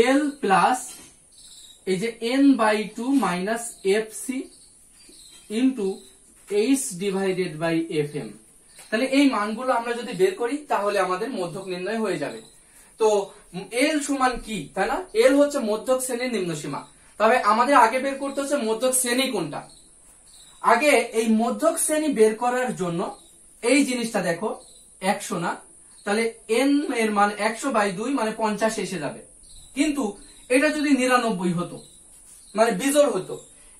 এল plus এই যে N by two minus F C into H divided by F M. তাহলে এই মানগুলো আমরা যদি বের করি তাহলে আমাদের মধ্যক নির্ণয় হয়ে যাবে। তো এল সমান কি, তাই না? এল হচ্ছে মধ্যক শ্রেণীর নিম্ন সীমা। তবে আমাদের আগে বের করতে হচ্ছে মধ্যক শ্রেণী কোনটা। আগে এই মধ্যক শ্রেণী বের করার জন্য এই জিনিসটা দেখো 100 না, তাহলে এন এর মান 100/2 মানে 50 এসে যাবে। কিন্তু এটা যদি 99 হতো মানে বিজোড় হতো,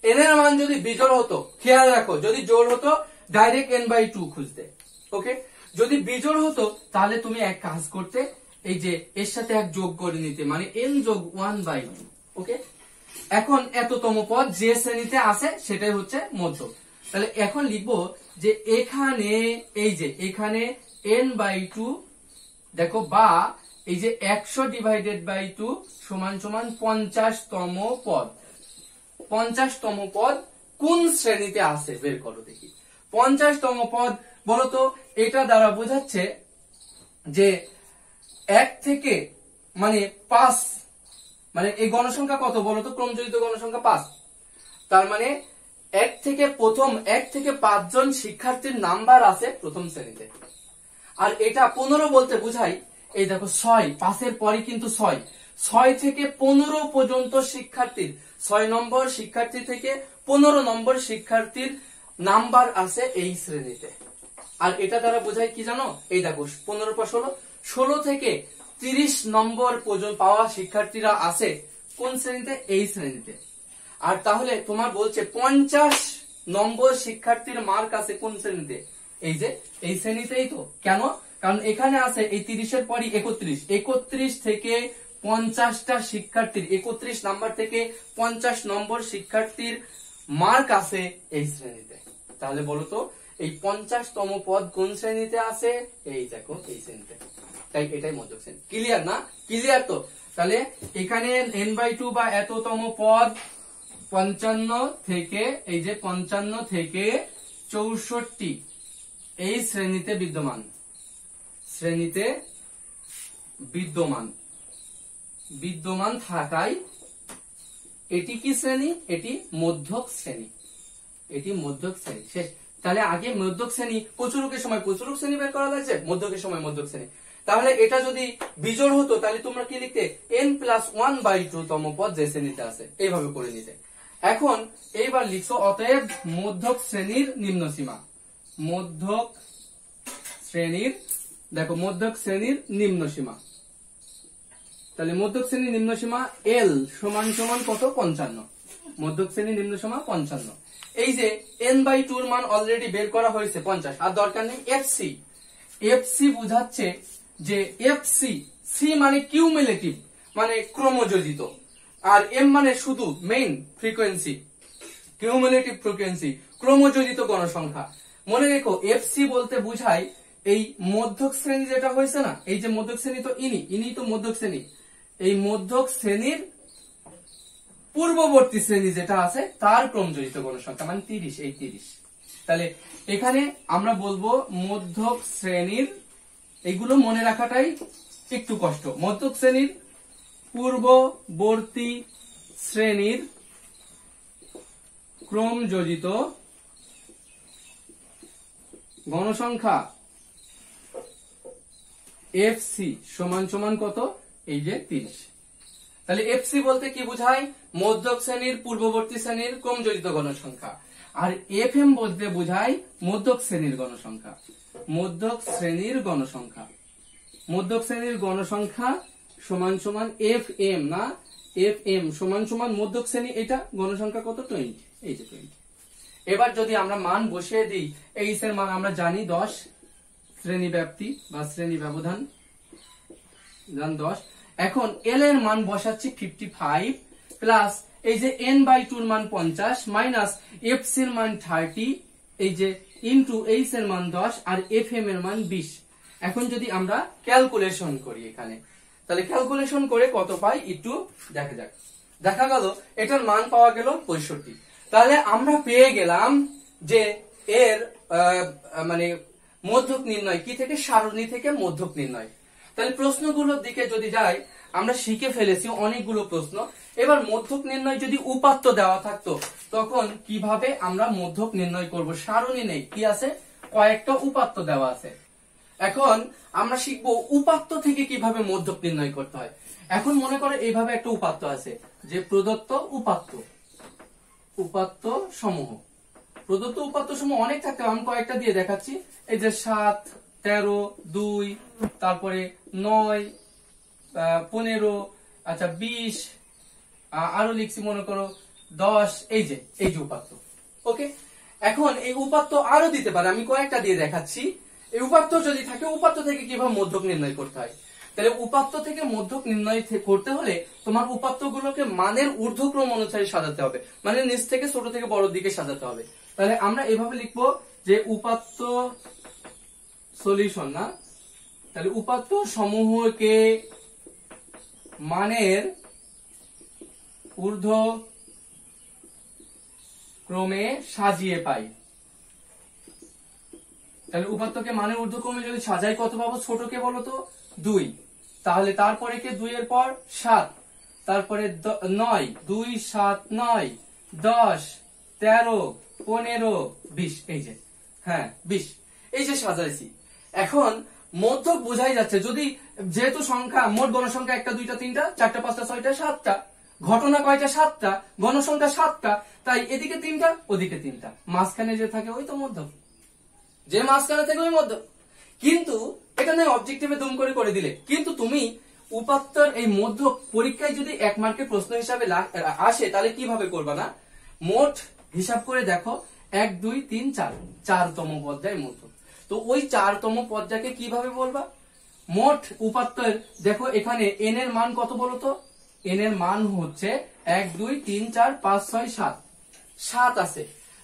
এন এর মান যদি বিজোড় হতো, খেয়াল রাখো যদি জোড় হতো ডাইরেক্ট n/2 খুঁজতে, ওকে। যদি বিজোড় হতো তাহলে তুমি এক কাজ করতে, এই যে এর সাথে এক যোগ করে নিতে, মানে n যোগ 1/2, ওকে। এখন এততম পদ যে শ্রেণীতে আছে সেটাই হচ্ছে মধ্যক। তাহলে এখন লিখবো যে এখানে এই যে এখানে n/2 দেখো, বা এই যে 100/2 সমান সমান 50তম পদ। 50তম পদ কোন শ্রেণীতে আছে বের করো দেখি। 50তম পদ বলতো, এটা দ্বারা বোঝাচ্ছে যে 1 থেকে মানে 5, মানে এই গণসংখ্যা কত বলতো, ক্রমজড়িত গণসংখ্যা 5। তার মানে 1 থেকে 5 জন শিক্ষার্থীর নাম্বার আছে প্রথম শ্রেণীতে। আর এটা 15 বলতে বুঝাই, এই দেখো 6, 5-এর পরে কিন্তু 6 থেকে 15 পর্যন্ত শিক্ষার্থীর, 6 নম্বর শিক্ষার্থী থেকে 15 নম্বর শিক্ষার্থীর নাম্বার আছে এই শ্রেণীতে। আর এটা দ্বারা বোঝায় কি জানো, এই দেখো 15 × 16, 16 থেকে 30 নম্বর পর্যন্ত পাওয়া শিক্ষার্থীরা আছে কোন শ্রেণীতে, এই শ্রেণীতে। আর তাহলে তোমার বলছে 50 নম্বর শিক্ষার্থীর মার্ক আছে কোন শ্রেণীতে, এই যে এই শ্রেণীতেই। তো কেন, কারণ এখানে আছে এই 30-এর পরই 31 থেকে 50টা শিক্ষার্থীর, 31 নাম্বার থেকে 50 নম্বর শিক্ষার্থীর মার্ক আছে এই শ্রেণীতে। তাহলে বলো তো এই 50তম পদ কোন শ্রেণীতে আছে, এই দেখো এই শ্রেণীতে। তাই এটাই মধ্যক শ্রেণী। ক্লিয়ার না? ক্লিয়ার তো। তাহলে এখানে n/2 বা এততম পদ 55 থেকে এই যে 55 থেকে 64 এই শ্রেণীতে বিদ্যমান, বিদ্যমান থাকায় এটি কি শ্রেণী, এটি মধ্যক শ্রেণী, এটি মধ্যক শ্রেণী। শেষ। তাহলে আগে মধ্যক শ্রেণী, প্রচুরকের সময় প্রচুরক শ্রেণী বের করা লাগছে, মধ্যকের সময় মধ্যক শ্রেণী। তাহলে এটা যদি বিজোড় হতো তাহলে তোমরা কি লিখতে, n+1/2 তম পদ যে শ্রেণীতে আছে, এইভাবে করে নিতে। এখন এইবার লিখছো অতএব মধ্যক শ্রেণীর নিম্ন সীমা। মধ্যক শ্রেণীর, দেখো মধ্যক শ্রেণীর নিম্ন সীমা। তাহলে মধ্যক শ্রেণীর নিম্ন সীমা এল সমান সমান কত, 55। মধ্যক শ্রেণীর নিম্ন সীমা 55। এই যে n/2 এর মান অলরেডি বের করা হয়েছে 50, আর দরকার নেই। এফসি বুঝাচ্ছে যে এফসি, সি মানে কিউমুলেটিভ মানে ক্রমযোজিত, আর এম মানে শুধু মেইন ফ্রিকোয়েন্সি, কিউমুলেটিভ ফ্রিকোয়েন্সি, ক্রমযোজিত গণসংখ্যা। মনে রেখো এফসি বলতে বুঝায় এই মধ্যক শ্রেণী যেটা হয়েছে না, এই যে মধ্যক শ্রেণী তো ইনি তো মধ্যক শ্রেণী, এই মধ্যক শ্রেণীর পূর্ববর্তী শ্রেণী যেটা আছে তার ক্রমযোজিত গণসংখ্যা, মানে 30, এই 30। তাহলে এখানে আমরা বলবো মধ্যক শ্রেণীর, এইগুলো মনে রাখাটাই একটু কষ্ট। মধ্যক শ্রেণীর পূর্ববর্তী শ্রেণীর ক্রমযোজিত গণসংখ্যা এফসি সমান সমান কত, এই যে 30। তাহলে এফসি বলতে কি বুঝায়, মধ্যক শ্রেণীর পূর্ববর্তী শ্রেণীর ক্রমযোজিত গণসংখ্যা। আর এফএম বলতে বুঝায় মধ্যক শ্রেণীর গণসংখ্যা, মধ্যক শ্রেণীর গণসংখ্যা। মধ্যক শ্রেণীর গণসংখ্যা সমান সমান এফ এম, না এফ এম সমান সমান মধ্যক শ্রেণী, এটা গণসংখ্যা কত, 20, এই যে 20। এবার যদি আমরা মান বসিয়ে দিই, এইচ এর মান আমরা জানি 10, শ্রেণী ব্যাপ্তি বা শ্রেণী ব্যবধান জান 10। এখন এল এর মান বসাচ্ছি 55 প্লাস এই যে n/2 এর মান 50 মাইনাস এফসি এর মান 30, এই যে ইনটু এইচ এর মান 10 আর এফএম এর মান 20। এখন যদি আমরা ক্যালকুলেশন করি এখানে, তাহলে ক্যালকুলেশন করে কত পাই একটু দেখা যাক। দেখা গেল এটার মান পাওয়া গেল 65। তাহলে আমরা পেয়ে গেলাম যে এর মানে মধ্যক নির্ণয় কি থেকে, সারণী থেকে মধ্যক নির্ণয়। তাহলে প্রশ্নগুলোর দিকে যদি যাই, আমরা শিখে ফেলেছি অনেকগুলো প্রশ্ন। এবার মধ্যক নির্ণয় যদি উপাত্ত দেওয়া থাকতো তখন কিভাবে আমরা মধ্যক নির্ণয় করব, সারণী নেই, কি আছে, কয়েকটা উপাত্ত দেওয়া আছে। এখন আমরা শিখবো উপাত্ত থেকে কিভাবে মধ্যক নির্ণয় করতে হয়। এখন মনে করো এইভাবে একটা উপাত্ত আছে, যে প্রদত্ত উপাত্ত সমূহ, প্রদত্ত উপাত্ত সমূহ অনেক থাকতে আমি কয়েকটা দিয়ে দেখাচ্ছি। এই যে 7, 13, 2, তারপরে 9, 15, আচ্ছা 20, আরো লিখছি মনে করো 10, এই যে উপাত্ত। ওকে, এখন এই উপাত্ত আরো দিতে পারে, আমি কয়েকটা দিয়ে দেখাচ্ছি। এই উপাত্ত যদি থাকে, উপাত্ত থেকে কিভাবে মধ্যক নির্ণয় করতে হয়। তাহলে উপাত্ত থেকে মধ্যক নির্ণয় করতে হলে তোমার উপাত্তগুলোকে মানের ঊর্ধ্বক্রম অনুসারে সাজাতে হবে, মানে নিচ থেকে ছোট থেকে বড় দিকে সাজাতে হবে। তাহলে আমরা এভাবে লিখবো যে উপাত্ত সলিউশন, না, তাহলে উপাত্ত সমূহকে মানের ঊর্ধ্বক্রমে সাজিয়ে পাই। তাহলে উপাত্তকে মানের ঊর্ধ্বক্রমে যদি সাজাই কত পাবো, ছোটকে বলো তো 2, তাহলে তারপরে কে 2 এর পর 7, তারপরে 9, 2, 7, 9, 10, 13, 15, 20, এই যে, হ্যাঁ 20, এই যে সাজাইছি। এখন মধ্যক বোঝাই যাচ্ছে, যদি যেহেতু সংখ্যা মোট গণসংখ্যা 1, 2, 3, 4, 5, 6, 7টা, ঘটনা কয়টা, 7টা, গণসংখ্যা 7টা, তাই এদিকে 3টা ওদিকে 3টা, মাঝখানে যে থাকে ওই তো মধ্যক, যে মাঝখানে থাকে ওই মধ্যক। কিন্তু এটা নয় অবজেক্টিভে দুম করে দিলে, কিন্তু তুমি উপাত্তর এই মধ্যক পরীক্ষায় যদি 1 মার্কের প্রশ্ন হিসাবে আসে তাহলে কিভাবে করবা, না, মোট হিসাব করে দেখো 1, 2, 3, 4, 4তম পর্যায় মধ্যক। তো ওই 4তম পর্যায়কে কিভাবে বলবা, মোট উপাত্তের দেখো এখানে n এর মান কত বলতো, n এর মান হচ্ছে 1, 2, 3, 4, 5, 6, 7, 7 আছে,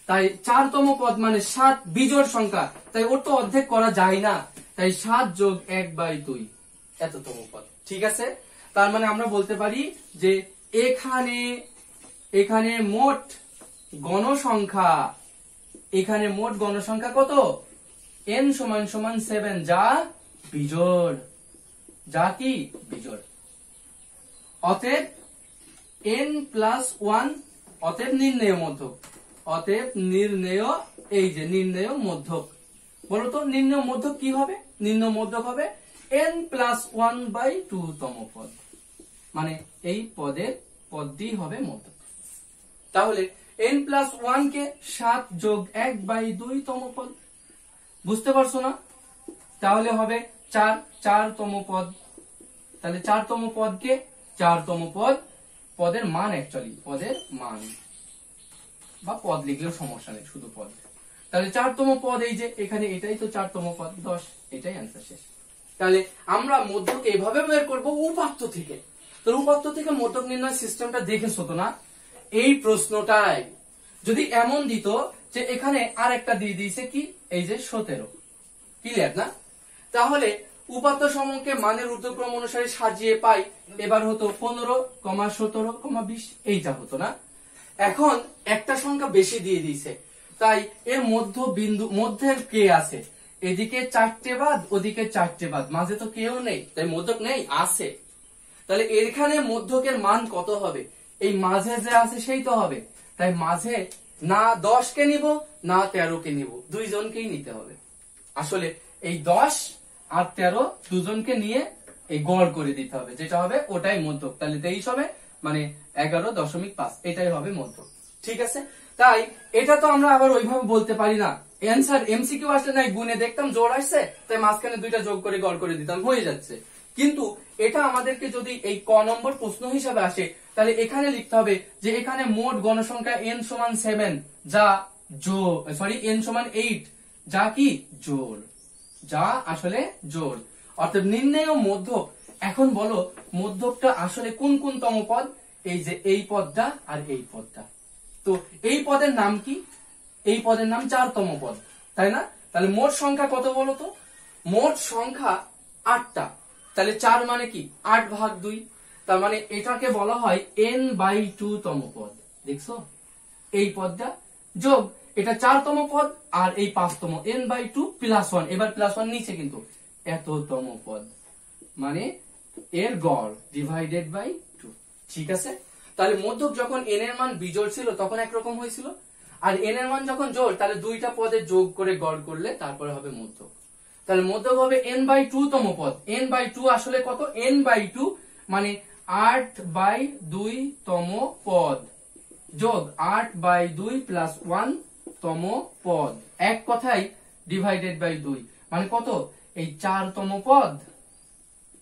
তাই 4তম পদ মানে 7 বিজোড় সংখ্যা, তাই ওর তো অর্ধেক করা যায় না, তাই 7 যোগ 1/2 এততম পদ। ঠিক আছে, তার মানে আমরা বলতে পারি যে এখানে মোট গণসংখ্যা কত, n = 7, যা বিজোড়, যা কি বিজোড়। অতএব n+1, অতএব নির্ণেয় মধ্যক, অতএব নির্ণেয়, এই যে নির্ণেয় মধ্যক, বলতো নির্ণেয় মধ্যক কি হবে, নির্ণেয় মধ্যক হবে n+1/2তম পদ, মানে এই পদটি হবে মধ্যক। তাহলে n+1 কে 7 যোগ 1/2তম পদ, বুঝতে পারছো না, তাহলে হবে 4তম পদ। তাহলে 4তম পদকে 4তম পদের মান, অ্যাকচুয়ালি পদের মান, বা পদ লিখলেও সমস্যা নেই, শুধু পদ। তাহলে 4তম পদ এই যে এখানে, এটাই তো 4তম পদ, 10, এটাই অ্যান্সার শেষ। তাহলে আমরা মধ্যক এইভাবে বের করব উপাত্ত থেকে। তো উপাত্ত থেকে মধ্যক নির্ণয় সিস্টেমটা দেখেছো তো, না? এই প্রশ্নটাই যদি এমন দিত যে এখানে আর একটা দিয়ে দিয়েছে কি, এই যে 17, ক্লিয়ার না, তাহলে উপাত্ত সমূহকে মানের ঊর্ধ্বক্রম অনুসারে সাজিয়ে পাই, এবার হতো 15, 17, 20, এইটা হতো না। এখন একটা সংখ্যা বেশি দিয়ে দিয়েছে, তাই এর মধ্যের কে আছে, এদিকে 4টে বাদ, ওদিকে 4টে বাদ, মাঝে তো কেউ নেই, তাই মধ্যক নেই, আছে। তাহলে এখানে মধ্যকের মান কত হবে, এই মাঝে যে আছে সেই তো হবে, তাই মাঝে না 10 কে নিব না 13 কে নিব, দুইজনকেই নিতে হবে। আসলে এই 10 আর 13 দুজনকে নিয়ে এই গড় করে দিতে হবে, যেটা হবে ওটাই মধ্যক। তাহলে 23 হবে, মানে 11.5, এটাই হবে মধ্যক। ঠিক আছে, তাই এটা তো আমরা আবার ওইভাবে বলতে পারি না, অ্যান্সার এমসিকিউ আসলে নাই, গুণে দেখতাম জোড় আসছে, তাই মাঝখানে দুইটা যোগ করে গড় করে দিতাম, হয়ে যাচ্ছে। কিন্তু এটা আমাদেরকে যদি এই ক নম্বর প্রশ্ন হিসাবে আসে, তাহলে এখানে লিখতে হবে যে এখানে মোট গণসংখ্যা n = 7, যা n = 8, যা কি জোড়, যা আসলে জোড়, অর্থাৎ নির্ণেয় মধ্যক। এখন বলো মধ্যকটা আসলে কোন তম পদ, এই যে এই পদটা আর এই পদটা। তো এই পদের নাম কি, এই পদের নাম 4তম পদ, তাই না? তাহলে মোট সংখ্যা কত বলো তো, মোট সংখ্যা 8টা, তাহলে 4 মানে কি 8/2, তার মানে এটাকে বলা হয় n/2তম পদ। দেখছো এই পদটা যোগ এটা 4তম পদ আর এই 5তম, n/2 + 1, এবার +1 নিচে কিন্তু এততম পদ, মানে এর গড় ডিভাইডেড বাই 2। ঠিক আছে, তাহলে মধ্যক যখন n এর মান বিজোড় ছিল তখন একরকম হয়েছিল, আর n এর মান যখন জোড় তাহলে দুইটা পদের যোগ করে গড় করলে তারপরে হবে মধ্যক। তাহলে মধ্যক হবে n/2 তম পদ। n/2 আসলে কত? n/2 মানে 8/2 তম পদ যোগ 8/2 প্লাস 1 তম পদ, এক কথায় ডিভাইডেড বাই 2 মানে কত? এই 4 তম পদ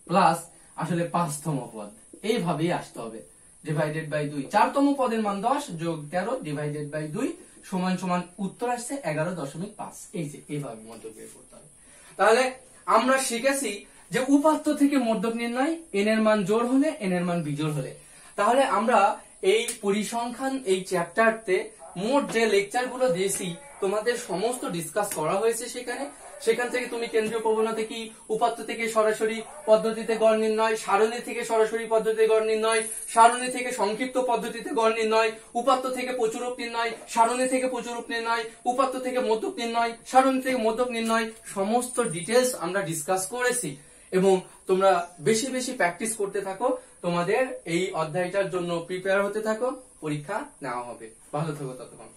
প্লাস আসলে 5 তম পদ, এইভাবেই আসতে হবে ডিভাইডেড বাই 2। 4 তম পদের মান 10 যোগ 13 ডিভাইডেড বাই 2 সমান সমান উত্তর আসছে 11.5। এই যে এইভাবে মধ্যক বের করতে হবে। তাহলে আমরা শিখেছি যে উপাত্ত থেকে মধ্যক নির্ণয়, n এর মান জোড় হলে n এর মান বিজোড় হলে। তাহলে আমরা এই পরিসংখ্যান এই চ্যাপ্টারতে মোট যে লেকচার গুলো দিয়েছি তোমাদের সমস্ত ডিসকাস করা হয়েছে সেখান থেকে তুমি কেন্দ্রীয় প্রবণতা কি, উপাত্ত থেকে সরাসরি পদ্ধতিতে গড় নির্ণয়, সারণী থেকে সরাসরি পদ্ধতিতে গড় নির্ণয়, সারণী থেকে সংক্ষিপ্ত পদ্ধতিতে গড় নির্ণয়, উপাত্ত থেকে প্রচুরক নির্ণয়, সারণী থেকে প্রচুরক নির্ণয়, উপাত্ত থেকে মধ্যক নির্ণয়, সারণী থেকে মধ্যক নির্ণয়, সমস্ত ডিটেলস আমরা ডিসকাস করেছি। এবং তোমরা বেশি বেশি প্র্যাকটিস করতে থাকো, তোমাদের এই অধ্যায়টার জন্য প্রিপেয়ার হতে থাকো, পরীক্ষা নেওয়া হবে। ভালো থাকো ততক্ষণ।